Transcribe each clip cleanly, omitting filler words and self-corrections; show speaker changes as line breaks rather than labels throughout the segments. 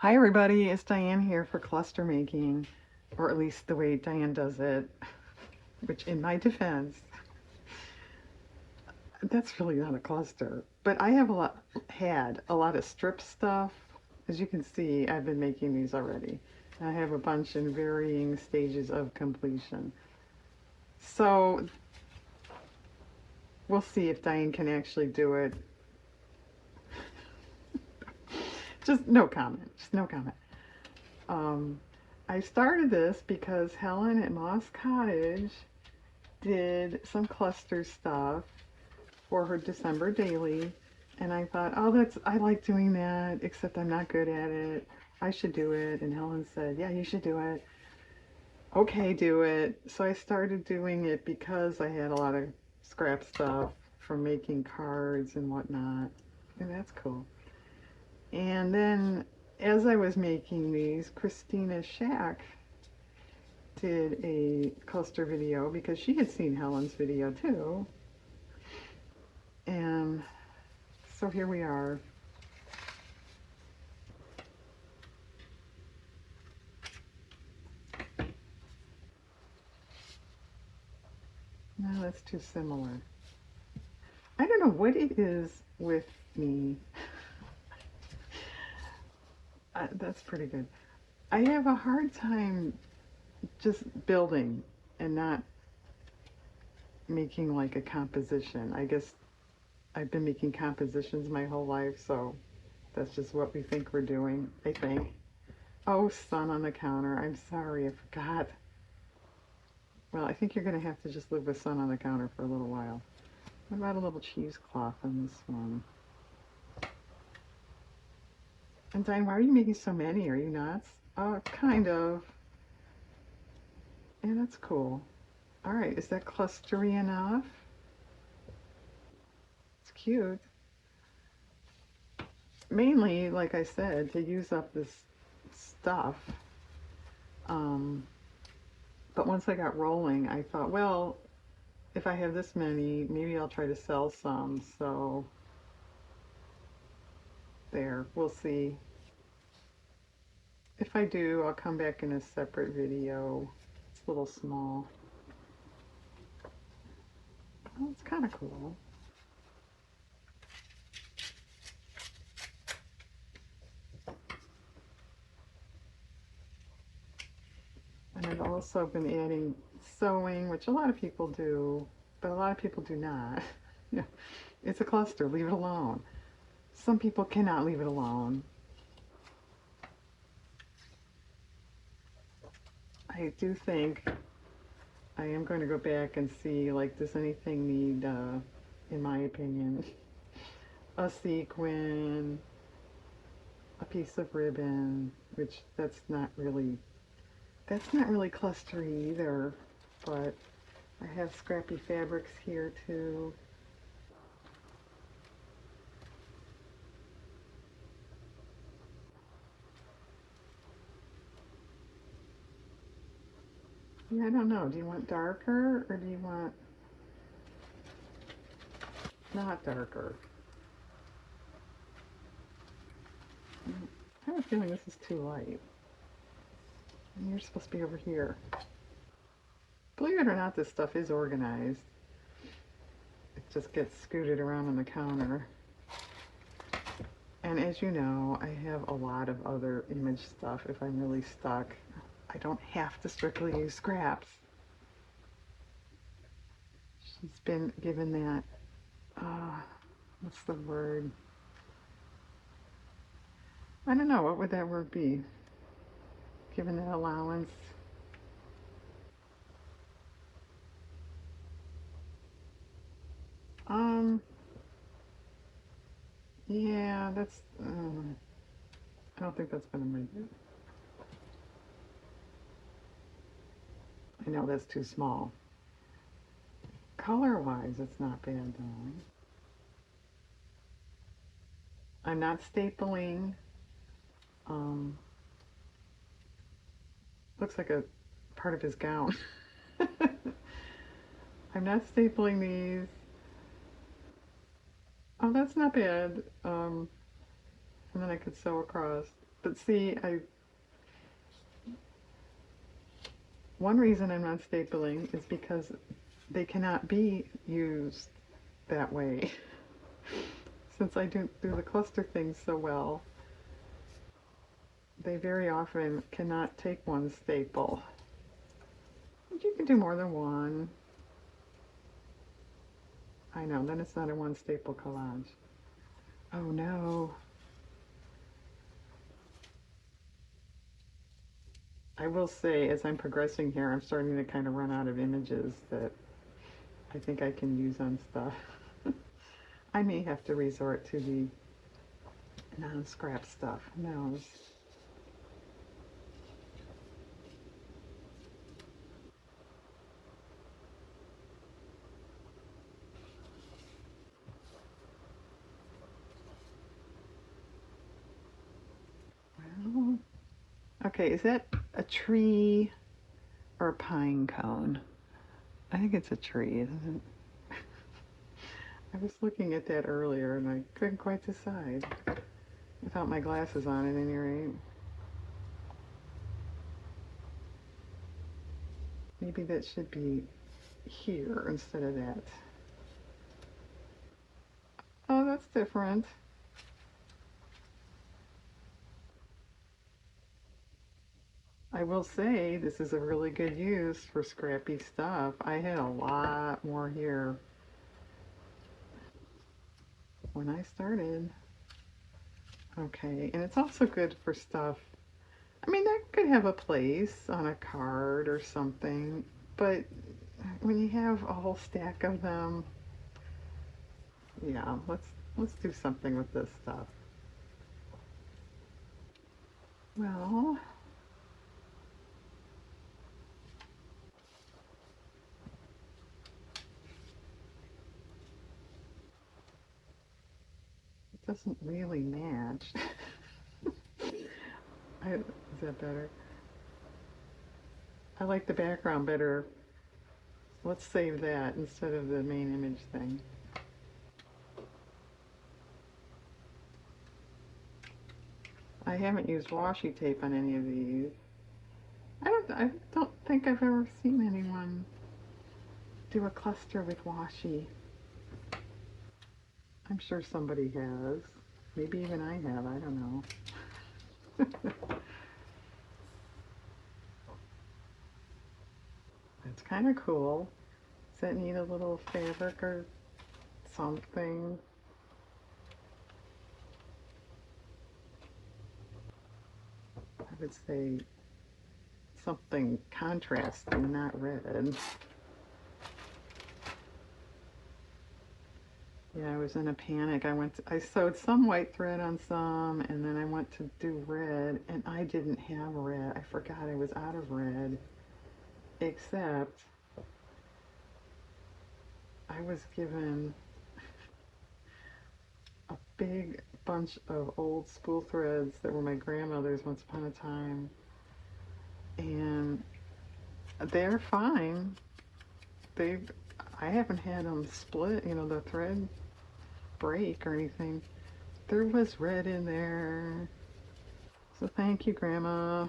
Hi everybody, it's Diane here for cluster making, or at least the way Diane does it, which in my defense, that's really not a cluster. But I have had a lot of strip stuff. As you can see, I've been making these already. I have a bunch in varying stages of completion. So we'll see if Diane can actually do it. Just no comment, just no comment. Um, I started this because Helen at Moss Cottage did some cluster stuff for her December daily, and I thought, oh, I like doing that, except I'm not good at it. I should do it. And Helen said, yeah, you should do it. Okay, do it. So I started doing it because I had a lot of scrap stuff from making cards and whatnot, and that's cool. And then as I was making these, Christina Shack did a cluster video because she had seen Helen's video too. And so here we are. No, that's too similar. I don't know what it is with me. That's pretty good. I have a hard time just building and not making like a composition. I guess I've been making compositions my whole life, so that's just what we think we're doing, I think. Oh, sun on the counter. I'm sorry, I forgot. Well, I think you're going to have to just live with sun on the counter for a little while. What about a little cheesecloth on this one? And Diane, why are you making so many? Are you nuts? Kind of. Yeah, that's cool. All right, is that clustery enough? It's cute. Mainly, like I said, to use up this stuff. Um, but once I got rolling, I thought, well, if I have this many, maybe I'll try to sell some. So there, we'll see. If I do, I'll come back in a separate video. It's a little small. Oh, it's kind of cool. And I've also been adding sewing, which a lot of people do, but a lot of people do not. Yeah, it's a cluster, leave it alone. Some people cannot leave it alone. I do think I am going to go back and see, like, does anything need, in my opinion, a sequin, a piece of ribbon, which that's not really clustery either, but I have scrappy fabrics here too. Yeah, I don't know. Do you want darker or do you want not darker? I have a feeling this is too light. And you're supposed to be over here. Believe it or not, this stuff is organized. It just gets scooted around on the counter. And as you know, I have a lot of other image stuff if I'm really stuck. I don't have to strictly use scraps. She's been given that, what's the word? I don't know, what would that word be? Given that allowance. Um, yeah, I don't think that's gonna make it. I know that's too small. Color-wise, it's not bad though. I'm not stapling. Um, looks like a part of his gown. I'm not stapling these. Oh, that's not bad. And then I could sew across. But see, one reason I'm not stapling is because they cannot be used that way. Since I don't do the cluster things so well, they very often cannot take one staple. But you can do more than one. I know, then it's not a one staple collage. Oh no. I will say, as I'm progressing here, I'm starting to kind of run out of images that I think I can use on stuff. I may have to resort to the non-scrap stuff. Who knows? Well, okay, is that a tree or a pine cone? I think it's a tree, isn't it? I was looking at that earlier and I couldn't quite decide. Without my glasses on at any rate. Maybe that should be here instead of that. Oh, that's different. I will say this is a really good use for scrappy stuff. I had a lot more here when I started. Okay, and it's also good for stuff. I mean, that could have a place on a card or something, but when you have a whole stack of them, yeah, let's do something with this stuff. Well, it doesn't really match. Is that better? I like the background better. Let's save that instead of the main image thing. I haven't used washi tape on any of these. I don't think I've ever seen anyone do a cluster with washi. I'm sure somebody has. Maybe even I have, I don't know. It's kind of cool. Does that need a little fabric or something? I would say something contrasting, not red. Yeah, I was in a panic. I sewed some white thread on some, and then I went to do red, and I didn't have red. I forgot I was out of red, except I was given a big bunch of old spool threads that were my grandmother's once upon a time, and they're fine. They, I haven't had them split, the thread break or anything. There was red in there. So thank you, Grandma.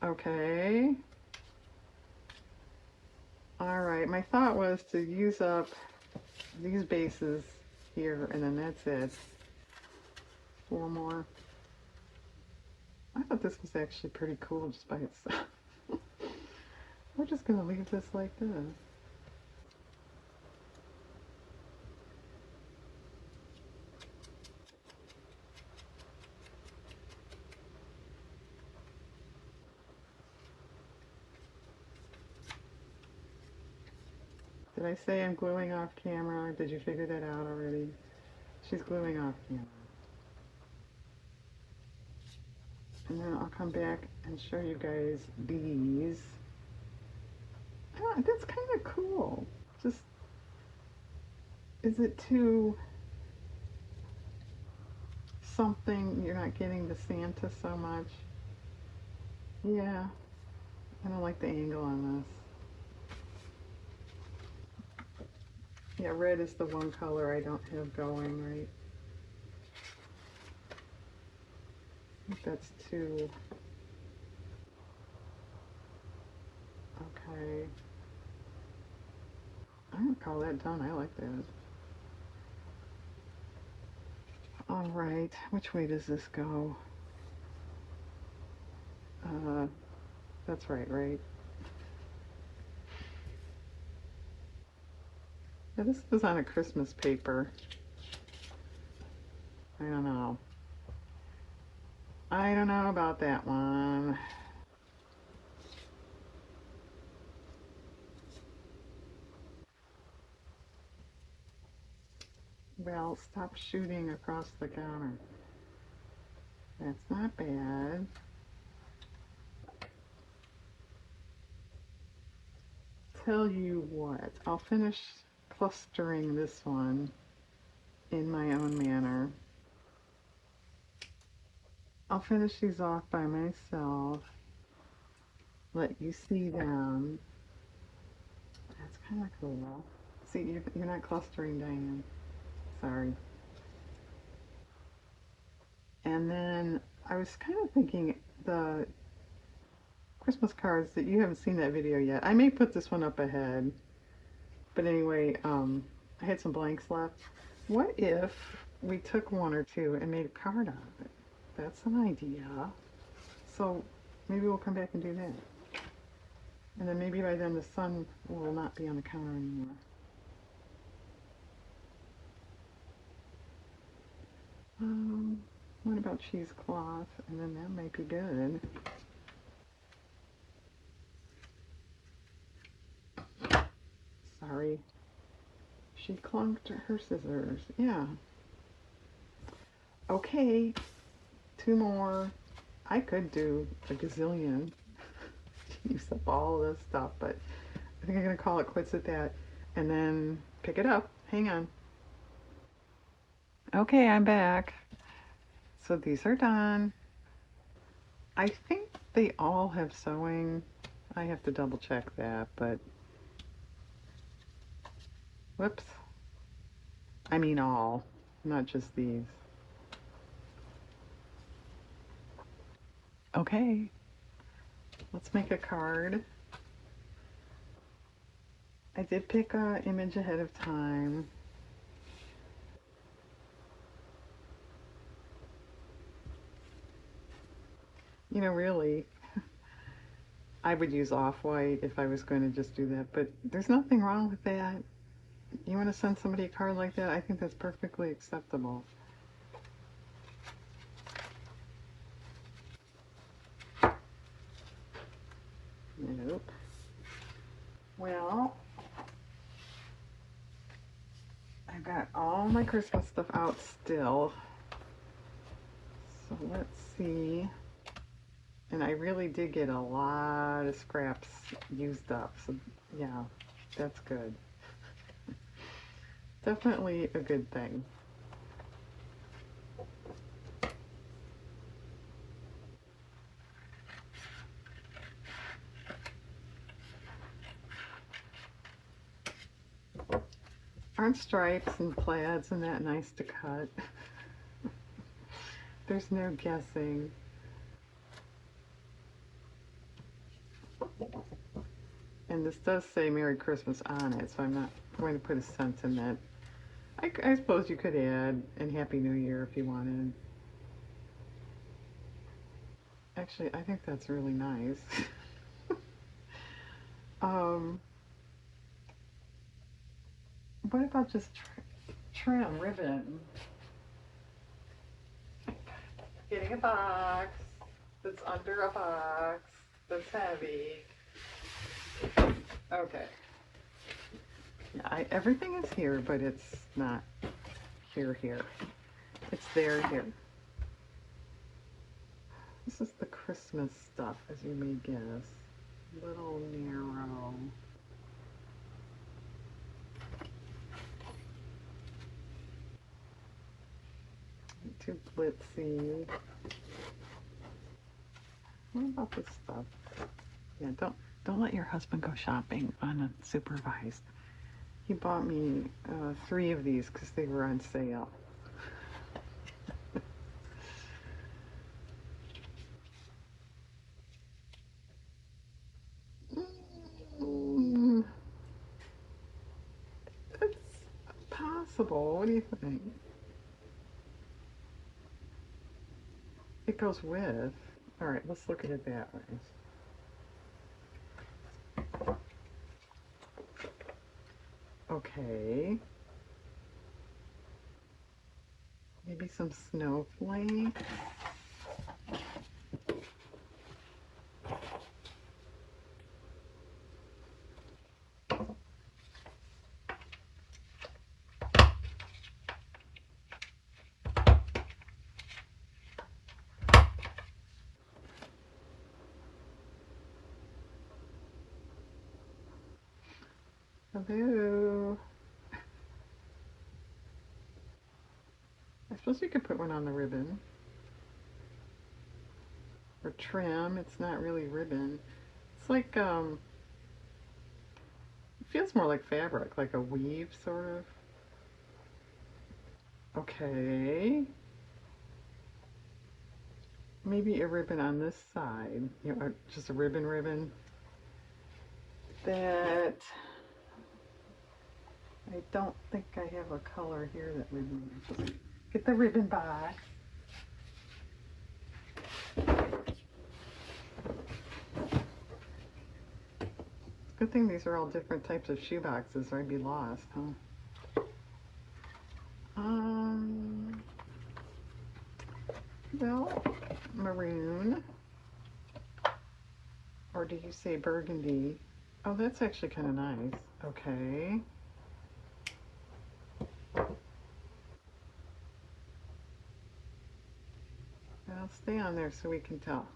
Okay. All right. My thought was to use up these bases here, and then that's it. Four more. I thought this was actually pretty cool just by itself. We're just going to leave this like this. Did I say I'm gluing off camera? Did you figure that out already? She's gluing off camera. And then I'll come back and show you guys these. That's kind of cool. Just, is it too something you're not getting the Santa so much? Yeah, I don't like the angle on this. Yeah, red is the one color I don't have going right. that's too, okay. I don't call that done. I like that. All right, which way does this go? Uh, that's right, right? Yeah, this was on a Christmas paper. I don't know. I don't know about that one. Well, stop shooting across the counter. That's not bad. Tell you what, I'll finish clustering this one in my own manner. I'll finish these off by myself, let you see them. That's kind of cool. See, you're not clustering, Diane. Sorry. And then I was kind of thinking the Christmas cards that you haven't seen that video yet. I may put this one up ahead. But anyway, I had some blanks left. What if we took one or two and made a card out of it? That's an idea. So maybe we'll come back and do that. And then maybe by then the sun will not be on the counter anymore. What about cheesecloth? And then that might be good. Sorry. She clunked her scissors. Yeah. Okay. Two more. I could do a gazillion. Use up all this stuff, but I think I'm going to call it quits at that and then pick it up. Hang on. Okay, I'm back. So these are done. I think they all have sewing. I have to double check that, but whoops. I mean all, not just these. Okay, let's make a card. I did pick an image ahead of time. You know, really, I would use off-white if I was going to just do that, but there's nothing wrong with that. You want to send somebody a card like that? I think that's perfectly acceptable. Nope. Well, I've got all my Christmas stuff out still. So let's see. And I really did get a lot of scraps used up. So yeah, that's good. Definitely a good thing. Aren't stripes and plaids and that nice to cut? There's no guessing. And this does say Merry Christmas on it, so I'm not going to put a cent in that. I suppose you could add and Happy New Year if you wanted. Actually, I think that's really nice. um, what about just trim ribbon? Getting a box that's under a box that's heavy. Okay. Yeah, everything is here, but it's not here. It's there. This is the Christmas stuff, as you may guess. Little narrow. Too glitzy. What about this stuff? Yeah, don't let your husband go shopping unsupervised. He bought me 3 of these because they were on sale. possible. What do you think? It goes with. All right, let's look at it that way. Okay. Maybe some snowflakes. Hello. I suppose you could put one on the ribbon. Or trim. It's not really ribbon. It's like, it feels more like fabric, like a weave, sort of. Okay. Maybe a ribbon on this side. You know, just a ribbon. That I don't think I have a color here that would match. Get the ribbon box. Good thing these are all different types of shoe boxes or I'd be lost, huh? Well, maroon. Or do you say burgundy? Oh, that's actually kind of nice. Okay. I'll stay on there so we can tell.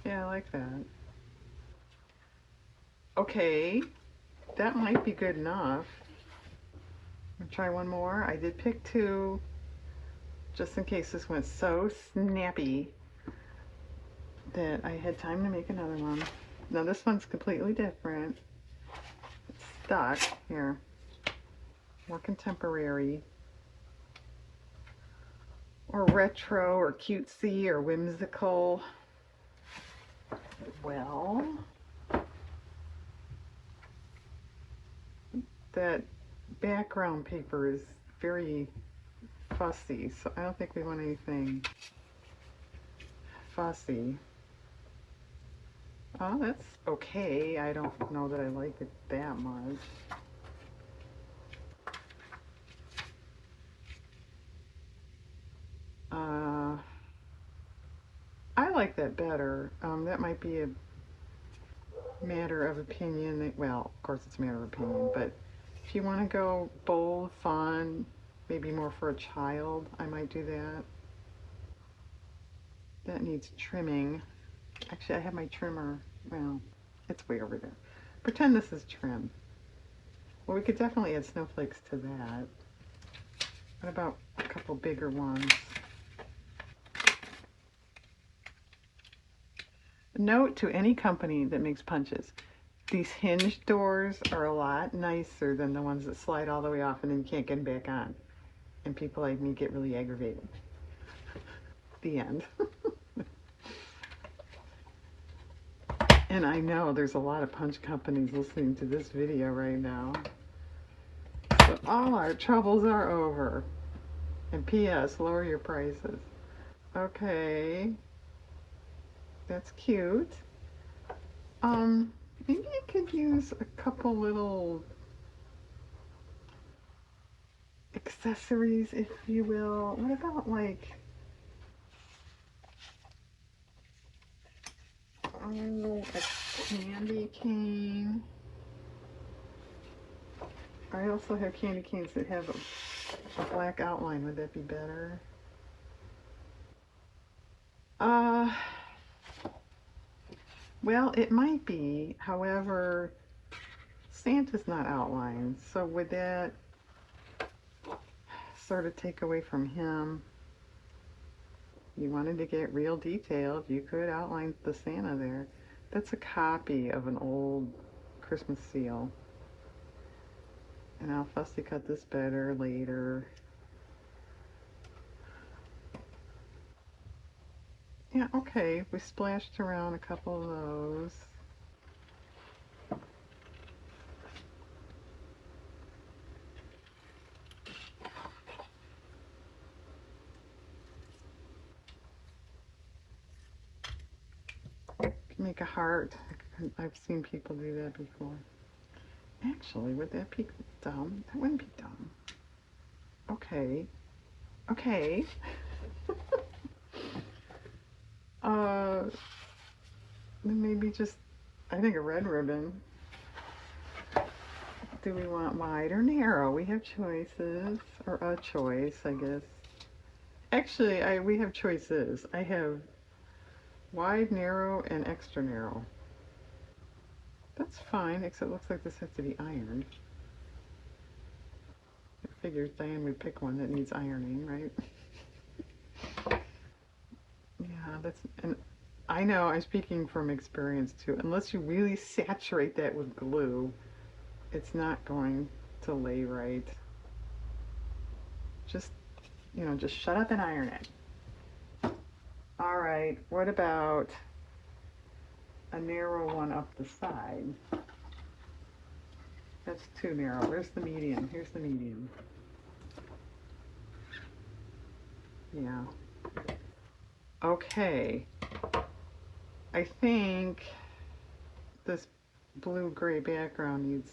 Yeah, I like that. Okay, that might be good enough. I'll try one more. I did pick two, just in case this went so snappy that I had time to make another one. Now this one's completely different. It's stuck here. More contemporary. Or retro or cutesy or whimsical. Well, that background paper is very fussy, so I don't think we want anything fussy. Oh, that's okay. I don't know that I like it that much. I like that better. That might be a matter of opinion. Well, of course it's a matter of opinion, but if you want to go bold, fun, maybe more for a child, I might do that. That needs trimming. Actually, I have my trimmer. Well, it's way over there. Pretend this is trim. Well, we could definitely add snowflakes to that. What about a couple bigger ones? Note to any company that makes punches, these hinge doors are a lot nicer than the ones that slide all the way off and then you can't get them back on. And people like me get really aggravated. The end. And I know there's a lot of punch companies listening to this video right now. So all our troubles are over. And P.S. lower your prices. Okay. That's cute. Maybe I could use a couple little accessories, if you will. What about like, oh, a candy cane? I also have candy canes that have a black outline. Would that be better? Well, it might be. However, Santa's not outlined, so would that sort of take away from him? You wanted to get real detailed, you could outline the Santa there. That's a copy of an old Christmas seal. And I'll fussy cut this better later. Yeah, okay, we splashed around a couple of those. make a heart. I've seen people do that before. Actually, would that be dumb? That wouldn't be dumb. Okay. Okay. uh, then maybe just, I think a red ribbon. Do we want wide or narrow? We have choices, or a choice, I guess. Actually, we have choices. I have wide, narrow, and extra narrow. That's fine, except it looks like this has to be ironed. I figured Diane would pick one that needs ironing, right? Yeah, and I know, I'm speaking from experience too. Unless you really saturate that with glue, it's not going to lay right. Just, just shut up and iron it. All right, what about a narrow one up the side? That's too narrow. Where's the medium? Here's the medium. Yeah. Okay. I think this blue-gray background needs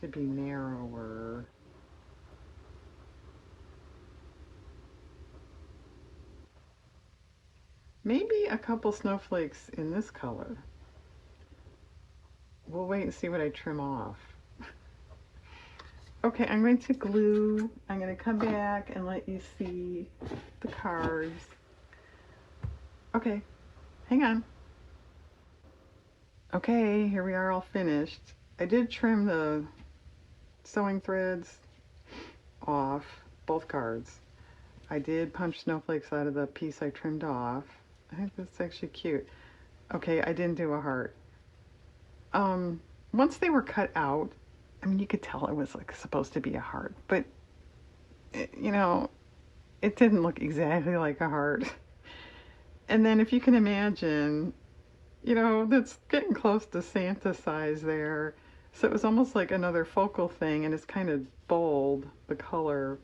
to be narrower. Maybe a couple snowflakes in this color. We'll wait and see what I trim off. Okay, I'm going to glue. I'm going to come back and let you see the cards. Okay, hang on. Okay, here we are all finished. I did trim the sewing threads off both cards. I did punch snowflakes out of the piece I trimmed off. I think that's actually cute. Okay, I didn't do a heart. Once they were cut out, I mean, you could tell it was like supposed to be a heart, but it didn't look exactly like a heart. And then if you can imagine, that's getting close to Santa size there. So it was almost like another focal thing, and it's kind of bold, the color.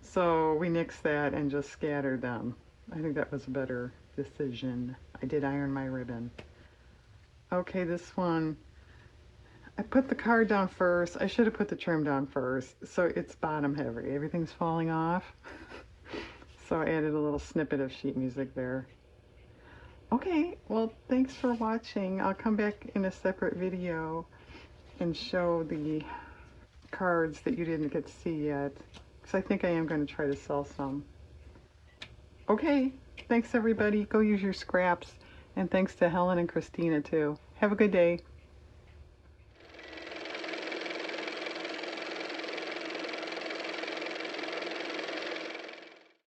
So we nixed that and just scattered them. I think that was a better decision. I did iron my ribbon. Okay, this one, I put the card down first. I should have put the trim down first. So it's bottom heavy. Everything's falling off. So I added a little snippet of sheet music there. Okay, well, thanks for watching. I'll come back in a separate video and show the cards that you didn't get to see yet, because I think I am going to try to sell some. Okay, thanks everybody. Go use your scraps, and thanks to Helen and Christina too. Have a good day.